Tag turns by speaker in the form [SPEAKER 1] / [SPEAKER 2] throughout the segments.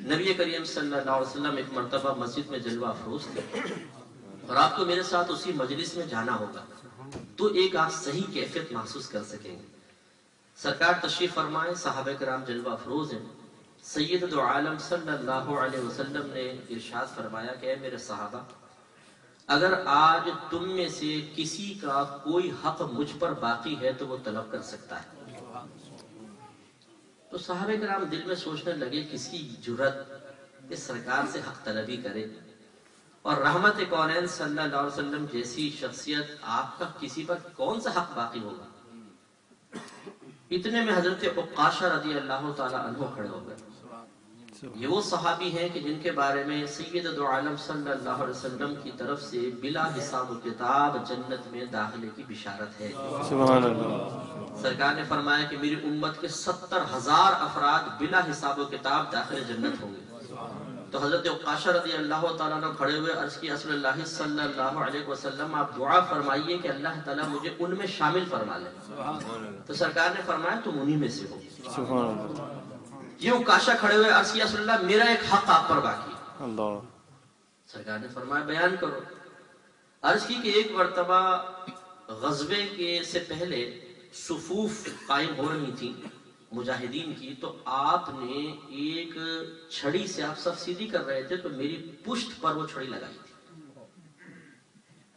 [SPEAKER 1] نبی کریم صلی اللہ علیہ وسلم ایک مرتبہ مسجد میں جلوہ افروز تھے اور آپ کو میرے ساتھ اسی مجلس میں جانا ہوگا تو ایک آپ صحیح کیفیت محسوس کر سکیں گے۔ سرکار تشریف فرمائے، صحابہ کرام جلوہ افروز ہیں۔ سید دو عالم صلی اللہ علیہ وسلم نے ارشاد فرمایا کہ اے میرے صحابہ، اگر آج تم میں سے کسی کا کوئی حق مجھ پر باقی ہے تو وہ طلب کر سکتا ہے۔ تو صحابہ کرام دل میں سوچنے لگے کس کی جرأت اس سرکار سے حق طلبی کرے، اور رحمت کونین صلی اللہ علیہ وسلم جیسی شخصیت، آپ کا کسی پر کون سا حق باقی ہوگا؟ اتنے میں حضرت عکاشہ رضی اللہ تعالی عنہ کھڑے ہو گئے۔ یہ وہ صحابی ہیں کہ جن کے بارے میں سید دو عالم صلی اللہ علیہ وسلم کی طرف سے بلا حساب و کتاب جنت میں داخلے کی بشارت ہے۔
[SPEAKER 2] سبحان اللہ۔
[SPEAKER 1] سرکار نے فرمایا کہ میری امت کے 70,000 افراد بلا حساب و کتاب داخل جنت ہوں گے۔ تو حضرت عکاشہ رضی اللہ تعالیٰ نے کھڑے ہوئے عرض کی رسول اللہ صلی اللہ علیہ وسلم آپ دعا فرمائیے کہ اللہ تعالیٰ مجھے ان میں شامل فرما لے۔ تو سرکار نے فرمایا تم انہی میں سے ہو۔
[SPEAKER 2] سبحان اللہ۔
[SPEAKER 1] یہ عکاشہ کھڑے ہوئے عرض کی رسول اللہ میرا ایک حق آپ پر باقی ہے۔
[SPEAKER 2] اللہ۔
[SPEAKER 1] سرکار نے فرمایا بیان کرو۔ عرض کی کہ ایک مرتبہ غزوے کے سے پہلے صفوف قائم ہو رہی تھی مجاہدین کی، تو آپ نے ایک چھڑی سے آپ صف سیدھی کر رہے تھے تو میری پشت پر وہ چھڑی لگائی تھی،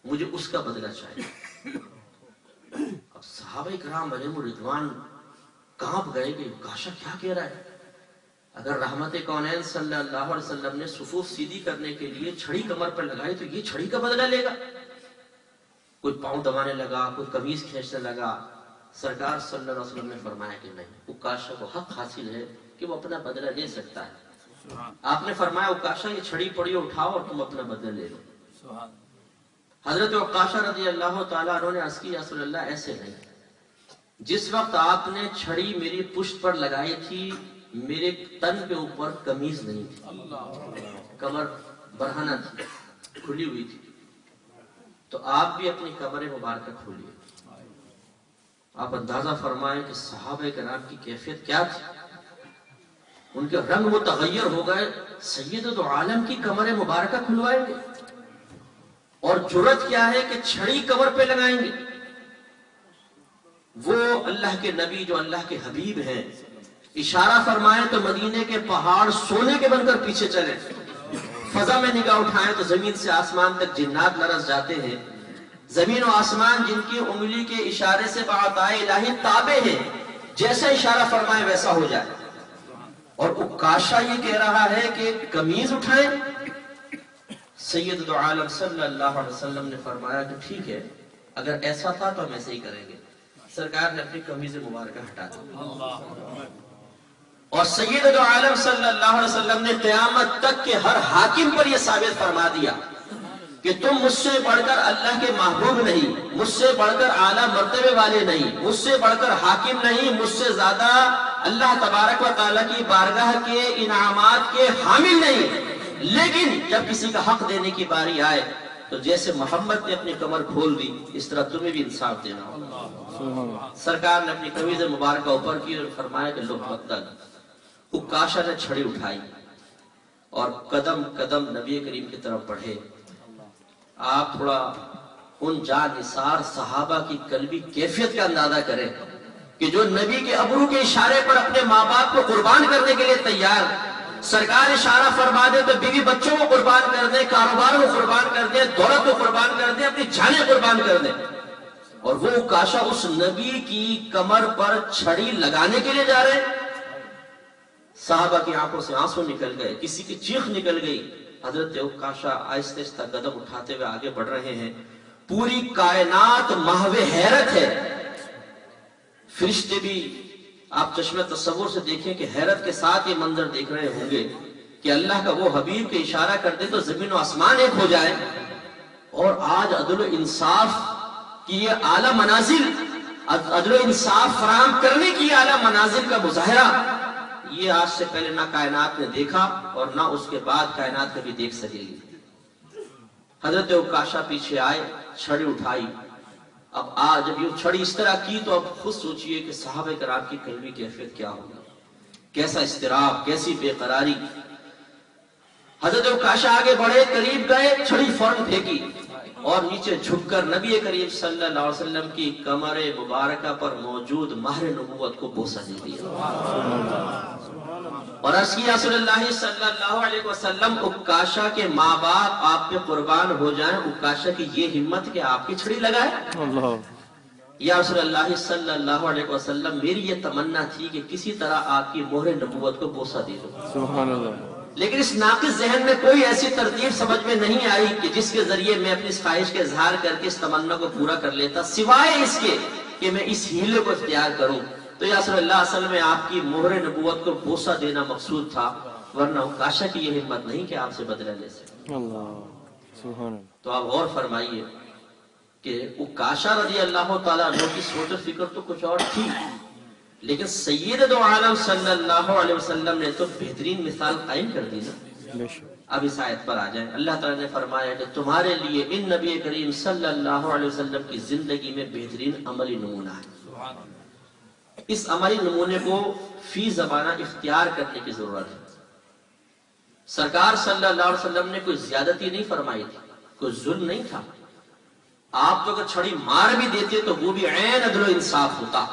[SPEAKER 1] مجھے اس کا بدلہ چاہیے۔ اب صحابہ کرام علیہم رضوان کانپ گئے کہ عکاشہ کیا کہہ رہا ہے؟ اگر رحمت کونین صلی اللہ علیہ وسلم نے صفوف سیدھی کرنے کے لیے چھڑی کمر پر لگائی تو یہ چھڑی کا بدلہ لے گا؟ کوئی پاؤں دبانے لگا، کوئی قمیض کھینچنے لگا۔ سرکار صلی اللہ علیہ وسلم نے فرمایا کہ نہیں، عکاشہ کو حق حاصل ہے کہ وہ اپنا بدلہ لے سکتا ہے۔ آپ نے فرمایا عکاشہ یہ چھڑی پڑی اٹھاؤ اور تم اپنا بدلہ لے لو۔ حضرت عکاشہ رضی اللہ تعالیٰ عنہ نے عرض کی یا رسول اللہ ایسے نہیں، جس وقت آپ نے چھڑی میری پشت پر لگائی تھی میرے تن کے اوپر قمیض نہیں تھی، کمر برہنہ تھی، کھلی ہوئی تھی، تو آپ بھی اپنی کمر مبارکہ کھولیے۔ آپ اندازہ فرمائیں کہ صحابہ کرام کی کیفیت کیا تھی، ان کے رنگ متغیر ہو گئے۔ سید دو عالم کی کمر مبارکہ کھلوائیں گے اور جرأت کیا ہے کہ چھڑی کمر پہ لگائیں گے؟ وہ اللہ کے نبی جو اللہ کے حبیب ہیں، اشارہ فرمائیں تو مدینے کے پہاڑ سونے کے بن کر پیچھے چلے، فضا میں نگاہ اٹھائیں تو زمین سے آسمان تک جنات لرز جاتے ہیں، زمین و آسمان جن کی انگلی کے اشارے سے بعطائے الہی تابع ہیں، جیسا اشارہ فرمائے ویسا ہو جائے۔ اور عکاشہ یہ کہہ رہا ہے کہ قمیض اٹھائیں۔ سید دو عالم صلی اللہ علیہ وسلم نے فرمایا کہ ٹھیک ہے، اگر ایسا تھا تو ہم ایسے ہی کریں گے۔ سرکار نے اپنی قمیض مبارکہ ہٹا دی اور سید دو عالم صلی اللہ علیہ وسلم نے قیامت تک کے ہر حاکم پر یہ ثابت فرما دیا کہ تم مجھ سے بڑھ کر اللہ کے محبوب نہیں، مجھ سے بڑھ کر اعلیٰ مرتبے والے نہیں، مجھ سے بڑھ کر حاکم نہیں، مجھ سے زیادہ اللہ تبارک و تعالیٰ کی بارگاہ کے انعامات کے حامل نہیں۔ لیکن جب کسی کا حق دینے کی باری آئے تو جیسے محمد نے اپنی کمر کھول دی اس طرح تمہیں بھی انصاف دینا ہوگا۔ سرکار نے اپنی قمیض مبارکہ اوپر کی اور فرمایا کہ لو بدل۔ عکاشہ نے چھڑی اٹھائی اور قدم قدم نبی کریم کی طرف بڑھے۔ آپ تھوڑا ان جانثار صحابہ کی قلبی کیفیت کا اندازہ کریں کہ جو نبی کے ابرو کے اشارے پر اپنے ماں باپ کو قربان کرنے کے لیے تیار، سرکار اشارہ فرما دے تو بیوی بچوں کو قربان کر دیں، کاروبار کو قربان کر دیں، دولت کو قربان کر دیں، اپنی جانیں قربان کر دیں، اور وہ عکاشہ اس نبی کی کمر پر چھڑی لگانے کے لیے جا رہے ہیں۔ صحابہ کی آنکھوں سے آنسو نکل گئے، کسی کی چیخ نکل گئی۔ حضرت عکاشہ آہستہ آہستہ قدم اٹھاتے ہوئے آگے بڑھ رہے ہیں۔ پوری کائنات محو حیرت ہے، فرشتے بھی آپ چشمہ تصور سے دیکھیں کہ حیرت کے ساتھ یہ منظر دیکھ رہے ہوں گے کہ اللہ کا وہ حبیب کے اشارہ کر دے تو زمین و آسمان ایک ہو جائے۔ اور آج عدل و انصاف کی یہ اعلیٰ منازل، عدل و انصاف فراہم کرنے کی اعلیٰ منازل کا مظاہرہ، یہ آج سے پہلے نہ کائنات نے دیکھا اور نہ اس کے بعد کائنات کبھی دیکھ سکے گی۔ حضرت عکاشہ پیچھے آئے، چھڑی اٹھائی۔ اب آج جب یہ چھڑی اس طرح کی تو اب خود سوچئے کہ صحابہ کرام کی قلبی کیفیت کیا ہوگی، کیسا اضطراب، کیسی بے قراری۔ حضرت عکاشہ آگے بڑھے، قریب گئے، چھڑی فوراً پھینکی اور نیچے جھک کر نبی کریم صلی اللہ علیہ وسلم کی کمر مبارکہ پر موجود مہر نبوت کو بوسہ دے دیا اور عرض کیا رسول اللہ صلی اللہ علیہ وسلم، عکاشہ کے ماں باپ آپ پہ قربان ہو جائیں، عکاشہ کی یہ ہمت کہ آپ کی چھڑی لگائے۔
[SPEAKER 2] اللہ
[SPEAKER 1] یا رسول اللہ صلی اللہ علیہ وسلم، میری یہ تمنا تھی کہ کسی طرح آپ کی مہر نبوت کو بوسہ دے دوں،
[SPEAKER 2] سبحان اللہ
[SPEAKER 1] لیکن اس ناقص ذہن میں کوئی ایسی ترتیب سمجھ میں نہیں آئی کہ جس کے ذریعے میں اپنی اس خواہش کا اظہار کر کے اس تمنا کو پورا کر لیتا، سوائے اس کے کہ میں اس ہیلے کو اختیار کروں۔ تو یا رسول اللہ اصل میں آپ کی مہر نبوت کو بوسہ دینا مقصود تھا، ورنہ عکاشہ کی یہ ہمت نہیں کہ آپ سے بدلہ لے سکے۔
[SPEAKER 2] اللہ سبحان اللہ
[SPEAKER 1] تو آپ غور فرمائیے کہ عکاشہ رضی اللہ تعالیٰ عنہ کی سوچ و فکر تو کچھ اور تھی، لیکن سید دو عالم صلی اللہ علیہ وسلم نے تو بہترین مثال قائم کر دی نا۔
[SPEAKER 2] بے شک
[SPEAKER 1] اب اس آیت پر آ جائیں، اللہ تعالیٰ نے فرمایا کہ تمہارے لیے ان نبی کریم صلی اللہ علیہ وسلم کی زندگی میں بہترین عملی نمونہ ہے۔ اس عملی نمونے کو فی زمانہ اختیار کرنے کی ضرورت ہے۔ سرکار صلی اللہ علیہ وسلم نے کوئی زیادتی نہیں فرمائی تھی، کوئی ظلم نہیں تھا۔ آپ تو اگر چھڑی مار بھی دیتے تو وہ بھی عین عدل و انصاف ہوتا،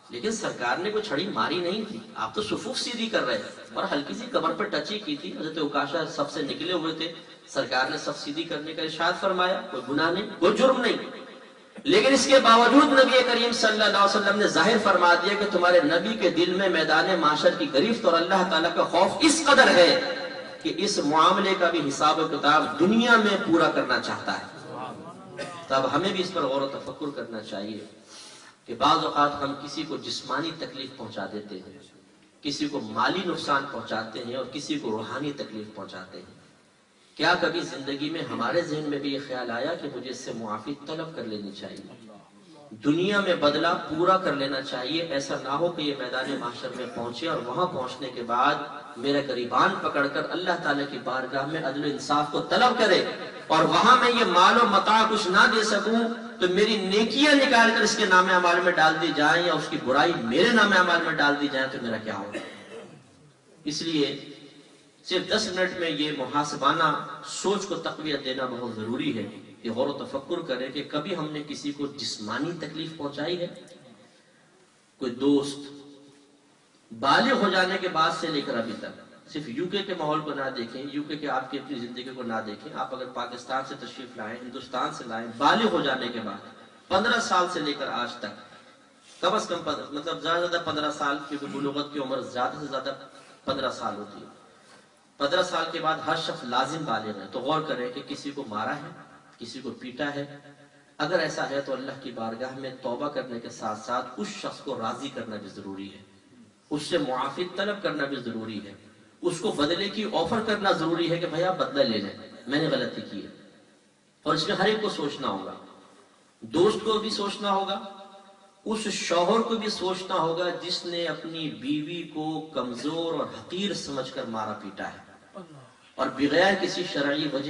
[SPEAKER 1] لیکن سرکار نے کوئی چھڑی ماری نہیں تھی، آپ تو صفوف سیدھی کر رہے تھے اور ہلکی سی کمر پر ٹچی کی تھی۔ حضرت عکاشہ سب سے نکلے ہوئے تھے، سرکار نے سب سیدھی کرنے کا ارشاد فرمایا، کوئی گناہ نہیں، کوئی جرم نہیں، لیکن اس کے باوجود نبی کریم صلی اللہ علیہ وسلم نے ظاہر فرما دیا کہ تمہارے نبی کے دل میں میدان معاشر کی گرفت اور اللہ تعالیٰ کا خوف اس قدر ہے کہ اس معاملے کا بھی حساب و کتاب دنیا میں پورا کرنا چاہتا ہے۔ تب ہمیں بھی اس پر غور و تفکر کرنا چاہیے کہ بعض اوقات ہم کسی کو جسمانی تکلیف پہنچا دیتے ہیں، کسی کو مالی نقصان پہنچاتے ہیں اور کسی کو روحانی تکلیف پہنچاتے ہیں۔ کیا کبھی زندگی میں ہمارے ذہن میں بھی یہ خیال آیا کہ مجھے اس سے معافی طلب کر لینی چاہیے، دنیا میں بدلہ پورا کر لینا چاہیے، ایسا نہ ہو کہ یہ میدان محشر میں پہنچے اور وہاں پہنچنے کے بعد میرا گریبان پکڑ کر اللہ تعالیٰ کی بارگاہ میں عدل و انصاف کو طلب کرے اور وہاں میں یہ مال و متاع کچھ نہ دے سکوں تو میری نیکیاں نکال کر اس کے نام اعمال میں ڈال دی جائیں یا اس کی برائی میرے نام اعمال میں ڈال دی جائیں تو میرا کیا ہوگا۔ اس لیے صرف 10 منٹ میں یہ محاسبانہ سوچ کو تقویت دینا بہت ضروری ہے کہ غور و تفکر کریں کہ کبھی ہم نے کسی کو جسمانی تکلیف پہنچائی ہے۔ کوئی دوست بالغ ہو جانے کے بعد سے لے کر ابھی تک، صرف یو کے ماحول کو نہ دیکھیں، یو کے آپ کی اپنی زندگی کو نہ دیکھیں، آپ اگر پاکستان سے تشریف لائیں، ہندوستان سے لائیں، بالغ ہو جانے کے بعد 15 سال سے لے کر آج تک، کم از کم مطلب زیادہ سے زیادہ 15 سال، کیونکہ بلوغت کی عمر زیادہ سے زیادہ 15 سال ہوتی ہے، 15 سال کے بعد ہر شخص لازم بالغ ہے۔ تو غور کریں کہ کسی کو مارا ہے، کسی کو پیٹا ہے، اگر ایسا ہے تو اللہ کی بارگاہ میں توبہ کرنے کے ساتھ ساتھ اس شخص کو راضی کرنا بھی ضروری ہے، اس سے معافی طلب کرنا بھی ضروری ہے، اس کو بدلے کی آفر کرنا ضروری ہے کہ بھائی آپ بدلہ لے لیں، میں نے غلطی کی ہے۔ اور اس میں ہر ایک کو سوچنا ہوگا، دوست کو بھی سوچنا ہوگا، اس شوہر کو بھی سوچنا ہوگا جس نے اپنی بیوی کو کمزور اور حقیر سمجھ کر مارا پیٹا ہے اور بغیر کسی شرعی وجہ